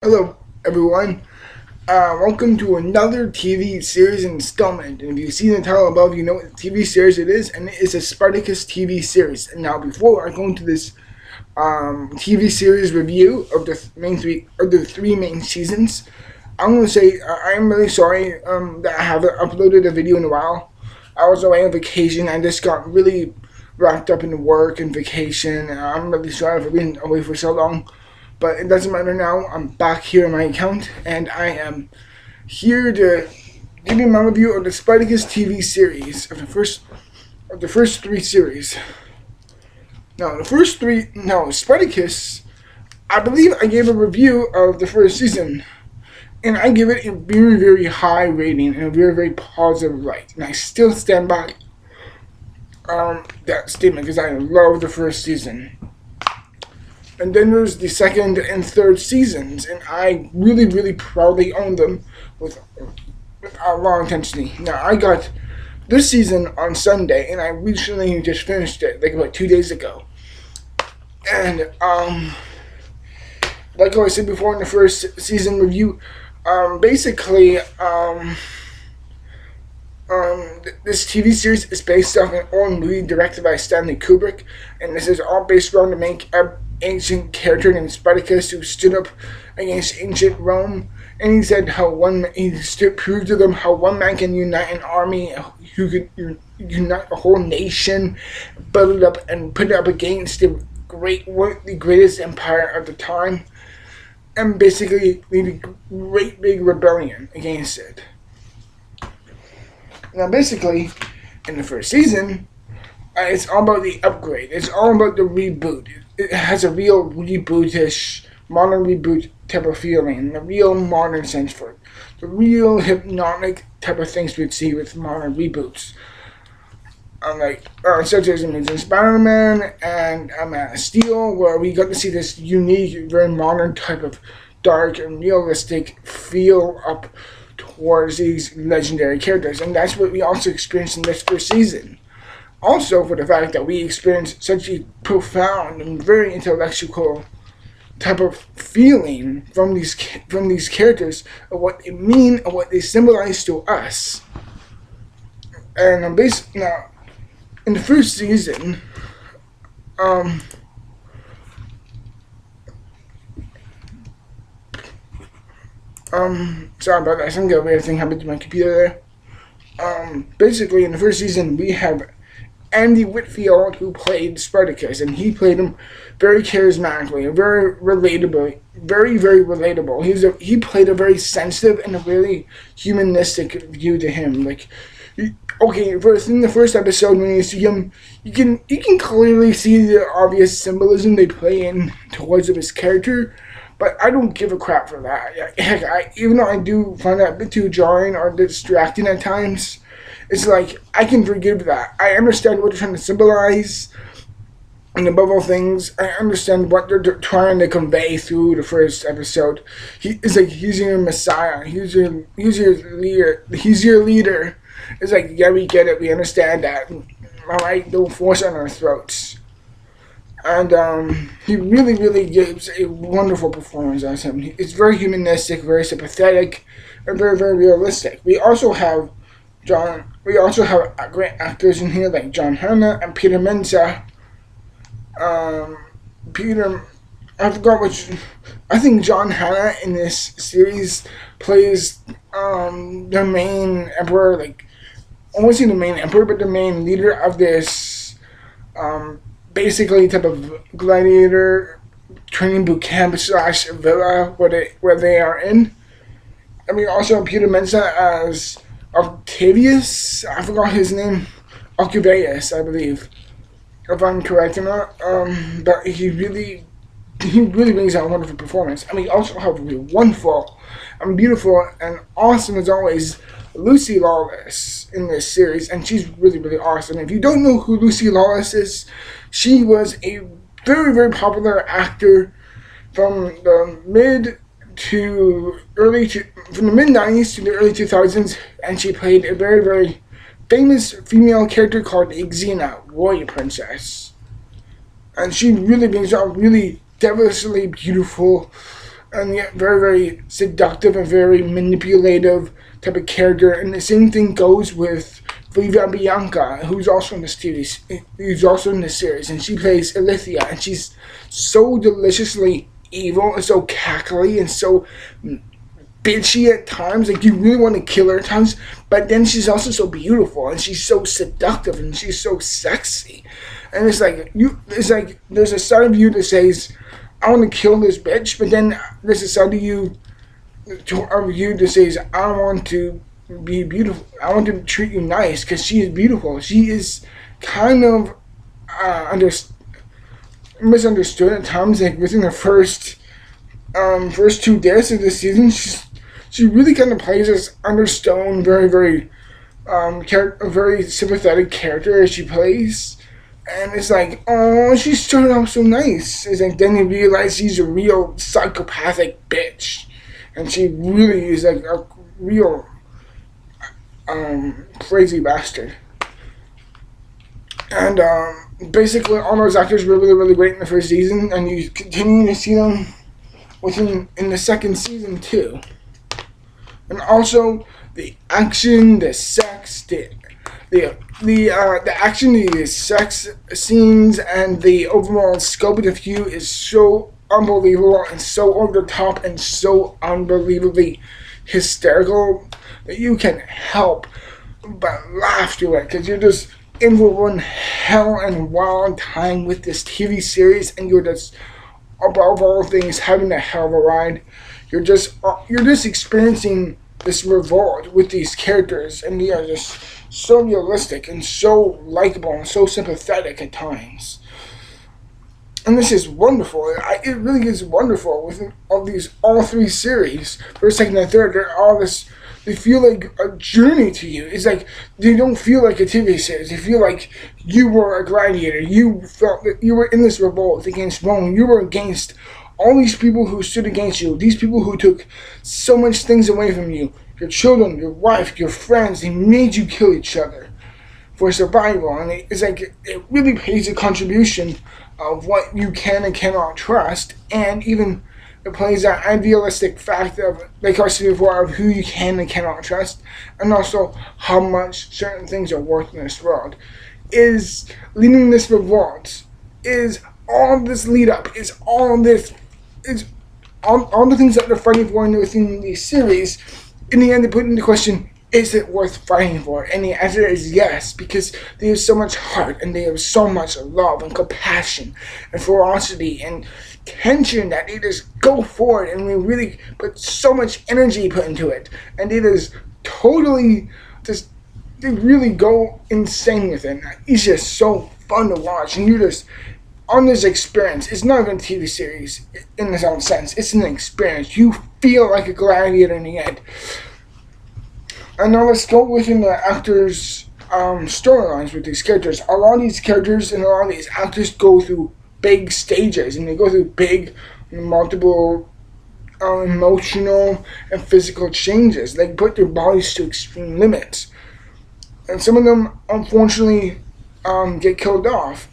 Hello, everyone. Welcome to another TV series installment. And if you see the title above, you know what TV series it is, and it is a Spartacus TV series. And now, before I go into this TV series review of the three main seasons, I'm going to say I am really sorry that I haven't uploaded a video in a while. I was away on vacation. I just got really wrapped up in work and vacation. And I'm really sorry for being away for so long. But it doesn't matter now. I'm back here on my account, and I am here to give you my review of the Spartacus TV series of the first three series. Now, Spartacus. I believe I gave a review of the first season, and I give it a very, very high rating and a very, very positive light. And I still stand by that statement because I love the first season. And then there's the second and third seasons, and I really, really proudly own them with a long intensity. Now, I got this season on Sunday, and I recently just finished it, like about 2 days ago. And, like I said before in the first season review, basically, this TV series is based off an old movie directed by Stanley Kubrick, and this is all based around the main ancient character named Spartacus who stood up against ancient Rome, and he said proved to them how one man can unite an army, who could unite a whole nation, build it up and put it up against the greatest empire of the time, and basically lead a great big rebellion against it. Now, basically, in the first season, it's all about the upgrade. It's all about the reboot. It has a real rebootish, modern reboot type of feeling, a real modern sense for it. The real hypnotic type of things we'd see with modern reboots. Such as Amazing Spider-Man and Man of Steel, where we got to see this unique, very modern type of dark and realistic feel up towards these legendary characters. And that's what we also experienced in this first season. Also, for the fact that we experienced such a profound and very intellectual type of feeling from these characters of what they mean and what they symbolize to us. And now, in the first season, sorry about that. Some weird thing happened to my computer there. Basically, in the first season, we have Andy Whitfield, who played Spartacus, and he played him very charismatically, very relatable, very, very relatable. He played a very sensitive and a really humanistic view to him. First in the first episode, when you see him, you can clearly see the obvious symbolism they play in towards his character. But I don't give a crap for that. Even though I do find that a bit too jarring or distracting at times, it's like, I can forgive that. I understand what they're trying to symbolize, and above all things, I understand what they're trying to convey through the first episode. He's your messiah. He's your leader. He's your leader. It's like, yeah, we get it. We understand that. All right, don't force it on our throats. And he really, really gives a wonderful performance as him. It's very humanistic, very sympathetic, and very, very realistic. We also have great actors in here like John Hannah and Peter Mensa. I think John Hannah in this series plays the main emperor, I won't say the main emperor, but the main leader of this basically type of gladiator training boot camp / villa where they are in. And we also have Peter Mensa as Octavius. I forgot his name. Octavius, I believe, if I'm correct or not. But he really brings out a wonderful performance. And we also have a wonderful and beautiful and awesome as always Lucy Lawless in this series, and she's really, really awesome. If you don't know who Lucy Lawless is, she was a very, very popular actor from the mid 90s to the early 2000s, and she played a very, very famous female character called Xena, warrior princess. And she really brings out really devilishly beautiful and yet very, very seductive and very manipulative type of character. And the same thing goes with Viva Bianca, who's also in who's also in the series, and she plays Alithia, and she's so deliciously evil and so cackly and so bitchy at times. Like, you really want to kill her at times, but then she's also so beautiful and she's so seductive and she's so sexy. And it's like there's a side of you that says, I want to kill this bitch, but then there's a side of you that says, I want to be beautiful. I want to treat you nice because she is beautiful. She is kind of misunderstood at times. Like, within the first 2 days of the season, she really kind of plays this understone, very, very a very sympathetic character as she plays. And it's like, oh, she started off so nice. It's like, then you realize she's a real psychopathic bitch. And she really is like a real crazy bastard. And basically all those actors were really, really great in the first season. And you continue to see them in the second season too. And also the action, the sex, the action, the sex scenes, and the overall scope of the view is so unbelievable and so over the top and so unbelievably hysterical that you can't help but laugh through it, because you're just in for one hell and wild time with this TV series, and you're just, above all things, having a hell of a ride. You're just experiencing this revolt with these characters, and they are just so realistic and so likable and so sympathetic at times. And this is wonderful. It really is wonderful with all 3 series. First, second, and third, they feel like a journey to you. It's like, they don't feel like a TV series. They feel like you were a gladiator. You felt that you were in this revolt against Rome. You were against all these people who stood against you. These people who took so much things away from you. Your children, your wife, your friends. They made you kill each other for survival. And it's like, it really pays a contribution of what you can and cannot trust. And even it plays that idealistic fact of, like I said before, of who you can and cannot trust, and also how much certain things are worth in this world. Is leading this revolt, is all this lead up, is all this, is all the things that they're fighting for within these series. In the end, they put into question, is it worth fighting for? And the answer is yes, because they have so much heart, and they have so much love and compassion and ferocity and tension that they just go for it, and we really put so much energy put into it, and they just totally they really go insane with it. It's just so fun to watch, and you're just on this experience. It's not even a TV series in its own sense. It's an experience. You feel like a gladiator in the end. And now let's go within the actors' storylines with these characters. A lot of these characters and a lot of these actors go through big stages, and they go through big, multiple emotional and physical changes. They put their bodies to extreme limits. And some of them, unfortunately, get killed off.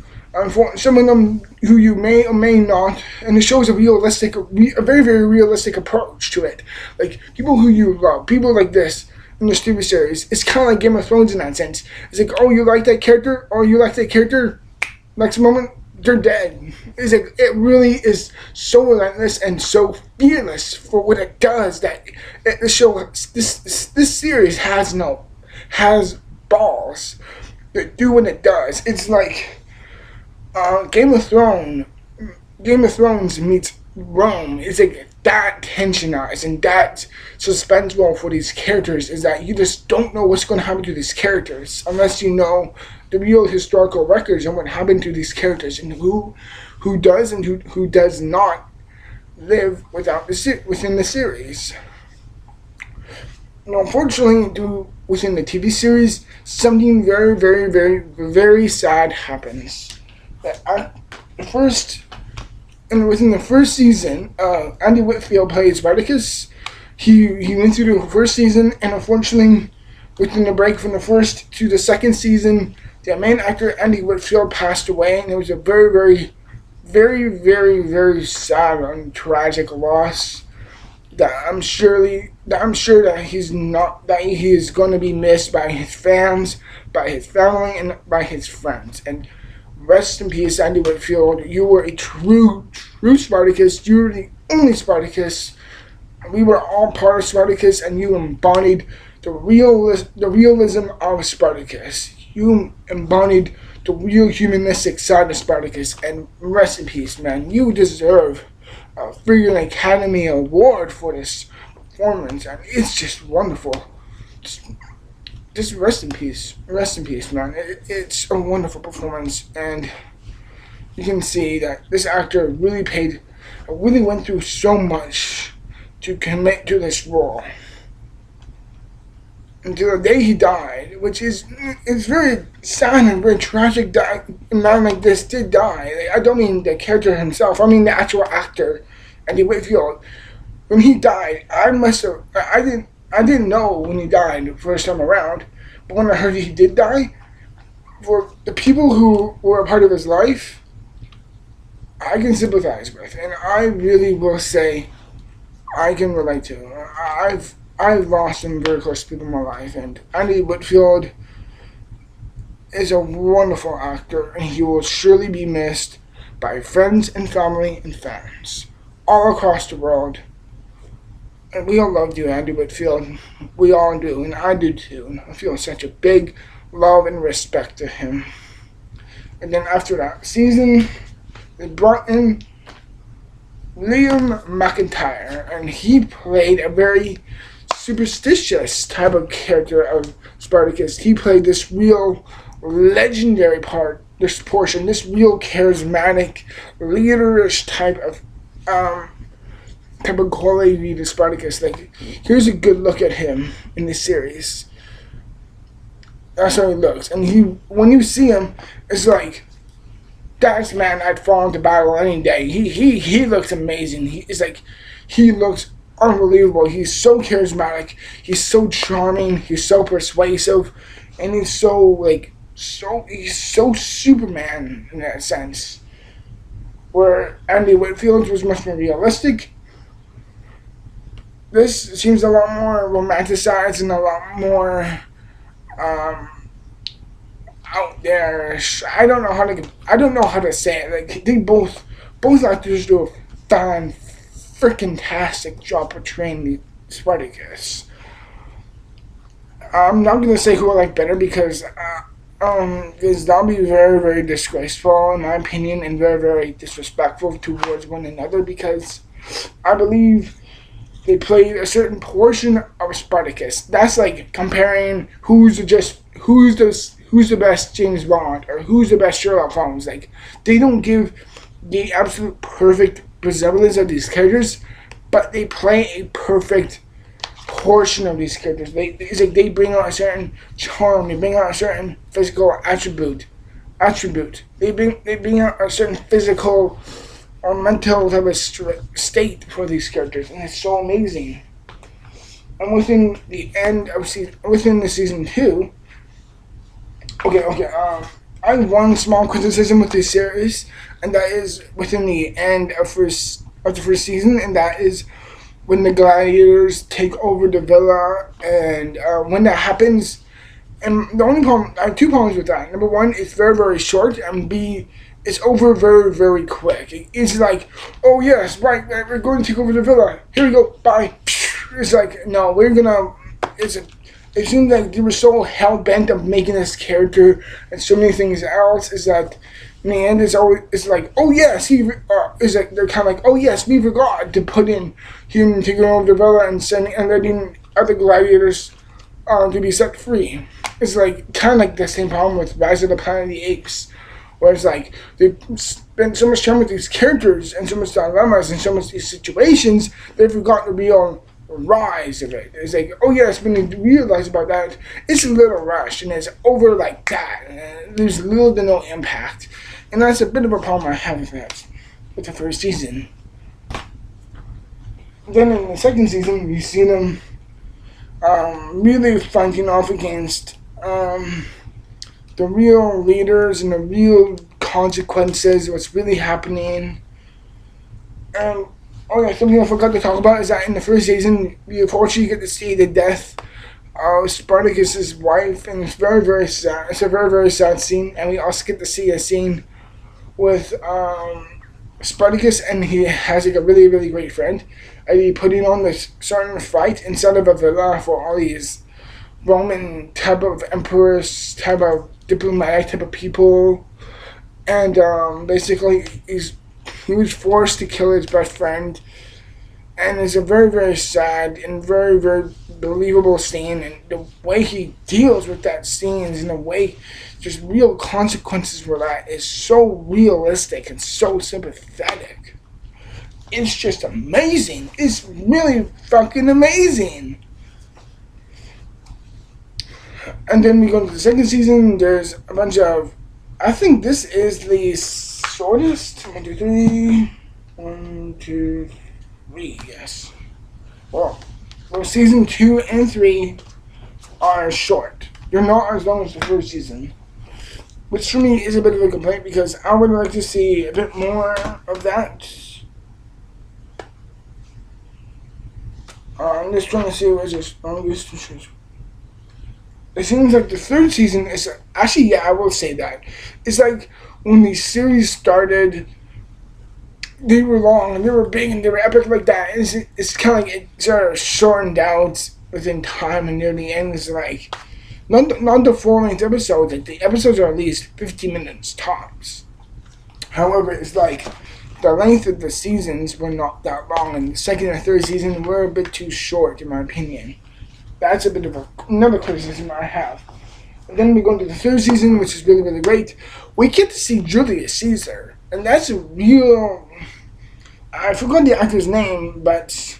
Some of them who you may or may not, and it shows a very, very realistic approach to it. Like, people who you love, people like this in the TV series. It's kind of like Game of Thrones in that sense. It's like, oh, you like that character? Oh, you like that character? Next moment, they're dead. It's like, it really is so relentless and so fearless for what it does that the show, this series has balls that do what it does. It's like Game of Thrones meets Rome. It's like that tensionized and that suspenseful for these characters, is that you just don't know what's going to happen to these characters unless you know the real historical records and what happened to these characters, and who does and who does not live within the series. And unfortunately, within the TV series, something very, very, very, very sad happens. Within the first season, Andy Whitfield played Spartacus. He went through the first season, and unfortunately, within the break from the first to the second season, the main actor Andy Whitfield passed away, and it was a very, very, very, very, very sad and tragic loss. that I'm sure that he is going to be missed by his fans, by his family, and by his friends. And rest in peace, Andy Whitfield. You were a true Spartacus. You were the only Spartacus. We were all part of Spartacus, and you embodied the realism of Spartacus. You embodied the real humanistic side of Spartacus. And rest in peace, man. You deserve a freaking Academy Award for this performance, and it's just wonderful. Just rest in peace, man. It's a wonderful performance, and you can see that this actor really went through so much to commit to this role. Until the day he died, which is it's very sad and very tragic that a man like this did die. I don't mean the character himself, I mean the actual actor, Andy Whitfield. When he died, I didn't know when he died the first time around, but when I heard he did die, for the people who were a part of his life, I can sympathize with, and I really will say I can relate to. I've lost some very close people in my life, and Andy Whitfield is a wonderful actor, and he will surely be missed by friends and family and fans all across the world. And we all love you, Andy Whitfield. We all do, and I do too. And I feel such a big love and respect to him. And then after that season, they brought in Liam McIntyre, and he played a very superstitious type of character of Spartacus. He played this real legendary this real charismatic, leaderish type of quality to Spartacus. Like, here's a good look at him in this series. That's how he looks, and when you see him, it's like that's man I'd fall into battle any day. He looks amazing. He looks unbelievable. He's so charismatic. He's so charming. He's so persuasive, and he's so Superman in that sense. Where Andy Whitfield was much more realistic. This seems a lot more romanticized and a lot more out there. I don't know how to say it. Like, they both actors do a freaking-tastic job portraying the Spartacus. I'm not gonna say who I like better because that'll be very, very disgraceful in my opinion, and very, very disrespectful towards one another, because I believe they played a certain portion of Spartacus. That's like comparing who's the best James Bond or who's the best Sherlock Holmes. Like, they don't give the absolute perfect resemblance of these characters, but they play a perfect portion of these characters. It's like they bring out a certain charm. They bring out a certain physical attribute. They bring out a certain physical or mental type of state for these characters, and it's so amazing. And within the season 2, I have one small criticism with this series, and that is within the end of the first season, and that is when the gladiators take over the villa, and when that happens. And the only problem, I have two problems with that. Number one, it's very, very short, and B, it's over very, very quick. It's like, oh yes, right, we're going to take over the villa. Here we go, bye. It's like, no, it seems like they were so hell-bent of making this character and so many things else, is that in the end it's like, oh yes, they're kind of like, oh yes, we forgot to put in him taking over the villa and letting other gladiators to be set free. It's like kind of like the same problem with Rise of the Planet of the Apes, where it's like they spend so much time with these characters and so much dilemmas and so much these situations, they forgot the real rise of it. It's like, oh yes, when you realize about that, it's a little rushed and it's over like that. There's little to no impact, and that's a bit of a problem I have with that, with the first season. Then in the second season, we see them really fighting off against the real leaders and the real consequences, what's really happening. And Oh yeah, something I forgot to talk about is that in the first season, we unfortunately get to see the death of Spartacus's wife, and it's very, very sad. It's a very, very sad scene, and we also get to see a scene with Spartacus, and he has like a really, really great friend, and he putting on this certain fight instead of a villa for all these Roman type of emperors, type of diplomatic type of people, and basically he was forced to kill his best friend, and it's a very, very sad and very, very believable scene, and the way he deals with that scene in a way, just real consequences for that is so realistic and so sympathetic. It's just amazing. It's really fucking amazing. And then we go to the second season. There's a bunch of, I think this is the shortest. 1, 2, 3. 1, 2, 3. Yes. Well, season 2 and 3 are short. They're not as long as the first season, which for me is a bit of a complaint because I would like to see a bit more of that. I'm just trying to see where's this longest. It seems like the third season is actually, yeah, I will say that. It's like when the series started, they were long and they were big and they were epic like that. It's kind of like it sort of shortened out within time, and near the end it's like not the full-length episodes. Like the episodes are at least 50 minutes tops. However, it's like the length of the seasons were not that long, and the second and third season were a bit too short, in my opinion. That's a bit of another criticism I have. And then we go into the third season, which is really, really great. We get to see Julius Caesar, and that's a real. I forgot the actor's name, but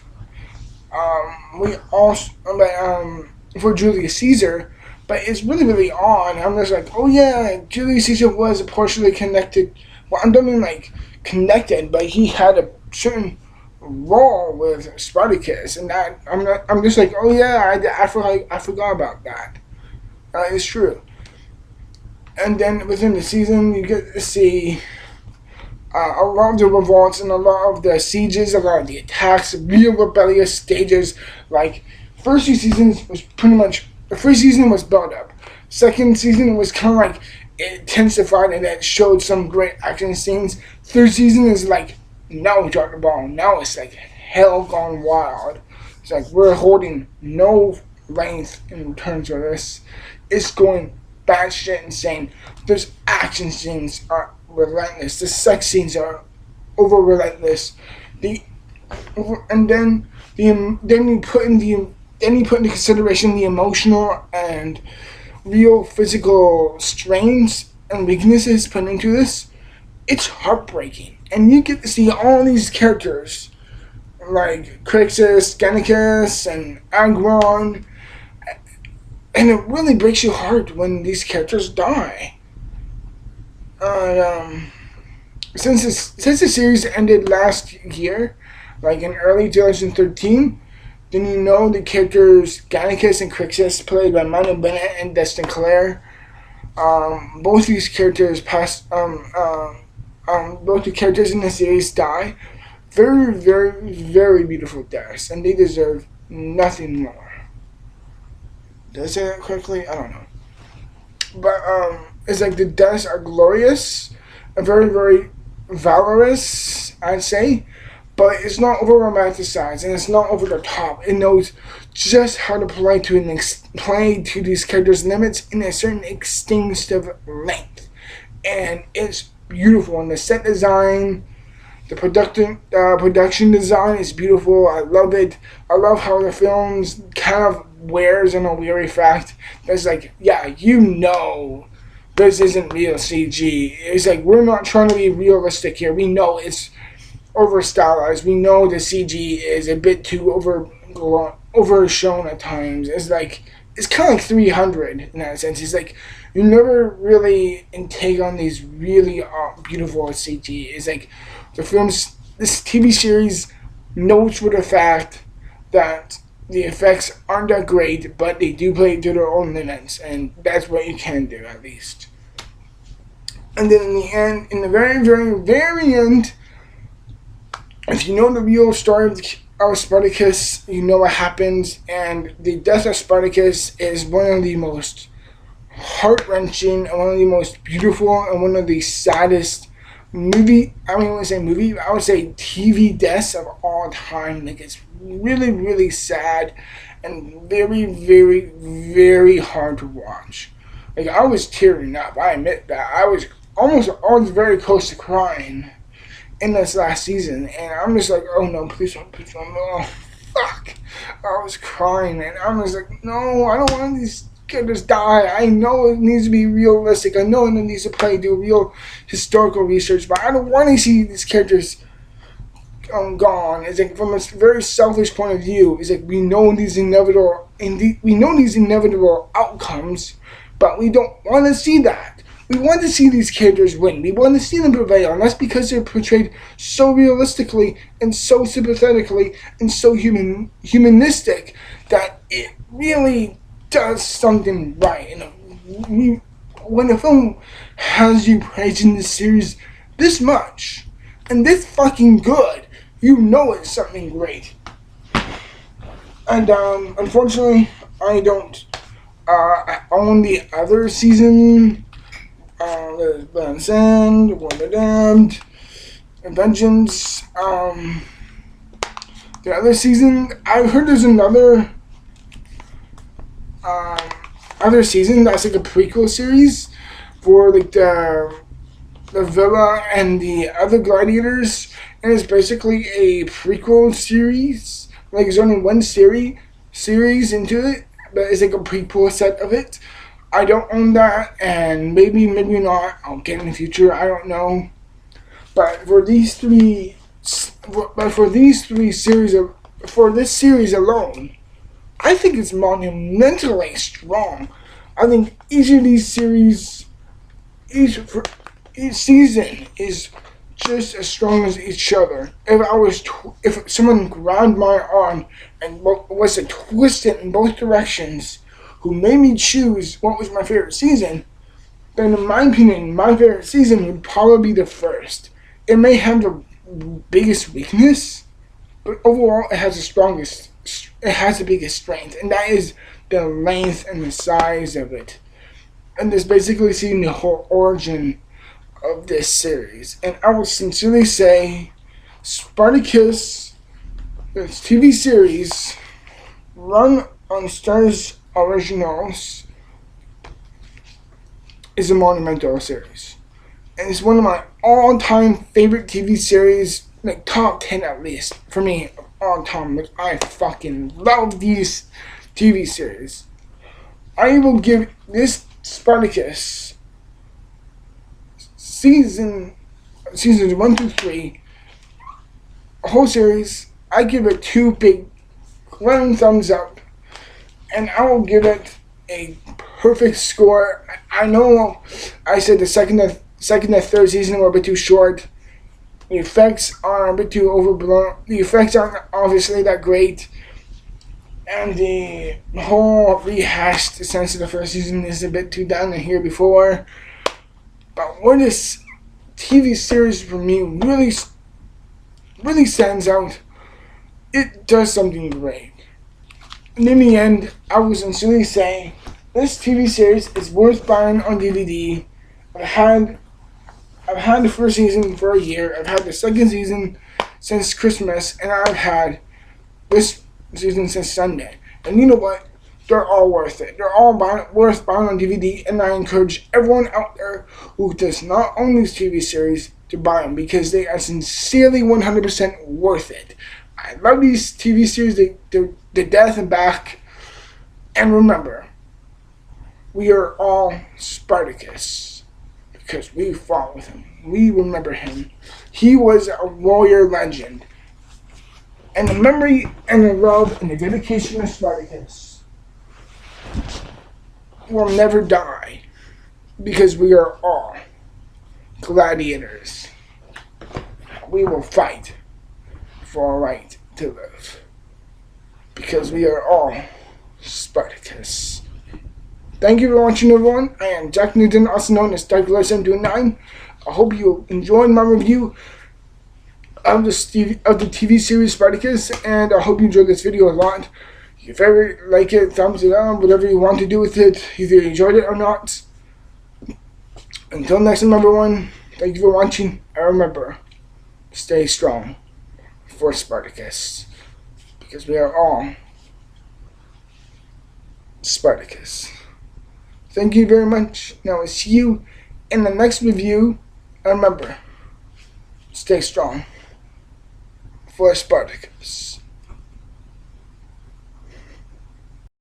for Julius Caesar, but it's really, really odd. I'm just like, oh yeah, Julius Caesar was partially connected. Well, I don't mean like connected, but he had a certain role with Spartacus, and that I'm just like, oh yeah, I forgot about that. It's true. And then within the season, you get to see a lot of the revolts and a lot of the sieges, a lot of the attacks, real rebellious stages. Like first few seasons was pretty much the first season was built up. Second season was kind of like it intensified and it showed some great action scenes. Third season is like, now we dropped the ball. Now it's like hell gone wild. It's like we're holding no length in terms of this. It's going batshit insane. Those action scenes are relentless. The sex scenes are over relentless. And then you put into consideration the emotional and real physical strains and weaknesses put into this. It's heartbreaking. And you get to see all these characters like Crixus, Gannicus, and Agron, and it really breaks your heart when these characters die. Since the series ended last year, like in early 2013, then you know the characters Gannicus and Crixus, played by Manu Bennett and Destin Clare. Both these characters both the characters in the series die. Very, very, very beautiful deaths, and they deserve nothing more. Did I say that correctly? I don't know. But it's like the deaths are glorious and very, very valorous, I'd say. But it's not over romanticized and it's not over the top. It knows just how to play to these characters' limits in a certain extensive length, and it's beautiful. And the set design, the production design is beautiful. I love it. I love how the films kind of wears on a weary fact. It's like, yeah, you know this isn't real CG. It's like, we're not trying to be realistic here. We know it's over stylized. We know the CG is a bit too overshown at times. It's like, it's kind of like 300 in that sense. It's like, you never really take on these really beautiful CG. It's like this TV series knows for the fact that the effects aren't that great, but they do play to their own limits, and that's what you can do, at least. And then in the very, very, very end, if you know the real story of Spartacus, you know what happens, and the death of Spartacus is one of the most heart-wrenching and one of the most beautiful and one of the saddest I would say TV deaths of all time. Like, it's really, really sad and very, very, very hard to watch. Like, I was tearing up, I admit that. I was very close to crying in this last season, and I'm just like, oh no, please don't, no, fuck. I was crying, and I was like, no, I don't want these characters die. I know it needs to be realistic. I know it needs to do real historical research, but I don't want to see these characters gone. It's like, from a very selfish point of view, it's like we know these inevitable outcomes, but we don't want to see that. We want to see these characters win. We want to see them prevail, and that's because they're portrayed so realistically and so sympathetically and so humanistic that it really does something right. And when a film has you praising this series this much and this fucking good, you know it's something great. And unfortunately, I don't own the other season. There's Blood and Sand, War of the Damned, Vengeance. The other season, I've heard there's another other season that's like a prequel series for like the Villa and the other gladiators, and it's basically a prequel series. Like, there's only one series into it, but it's like a prequel set of it. I don't own that, and maybe not. I'll get in the future. I don't know. But for this series alone, I think it's monumentally strong. I think each of these series, each season is just as strong as each other. If someone grabbed my arm and was to twist it in both directions, who made me choose what was my favorite season, then in my opinion, my favorite season would probably be the first. It may have the biggest weakness, but overall it has the biggest strength, and that is the length and the size of it. And this basically seeing the whole origin of this series. And I will sincerely say, Spartacus, this TV series, run on Starz Originals, is a monumental series. And it's one of my all-time favorite TV series, like top 10 at least, for me, of all time. Like, I fucking love these TV series. I will give this Spartacus seasons 1 through 3, a whole series, I give it 2 big glowing thumbs up, and I will give it a perfect score. I know I said the second and third season were a bit too short. The effects are a bit too overblown. The effects aren't obviously that great. And the whole rehashed sense of the first season is a bit too done than here before. But what this TV series for me really stands out, it does something great. And in the end, I will sincerely say, this TV series is worth buying on DVD. I've had the first season for a year. I've had the second season since Christmas, and I've had this season since Sunday. And you know what? They're all worth it. They're all worth buying on DVD, and I encourage everyone out there who does not own these TV series to buy them, because they are sincerely 100% worth it. I love these TV series, the death and back. And remember, we are all Spartacus, because we fought with him. We remember him. He was a warrior legend. And the memory and the love and the dedication of Spartacus will never die, because we are all gladiators. We will fight for our right to live, because we are all Spartacus. Thank you for watching, everyone. I am Jack Newton, also known as Dark729. I hope you enjoyed my review of the TV series Spartacus, and I hope you enjoyed this video a lot. If you ever like it, thumbs it up, whatever you want to do with it, either you enjoyed it or not. Until next time, everyone, thank you for watching, and remember, stay strong for Spartacus, because we are all Spartacus. Thank you very much. Now I'll see you in the next review, and remember, stay strong for Spartacus.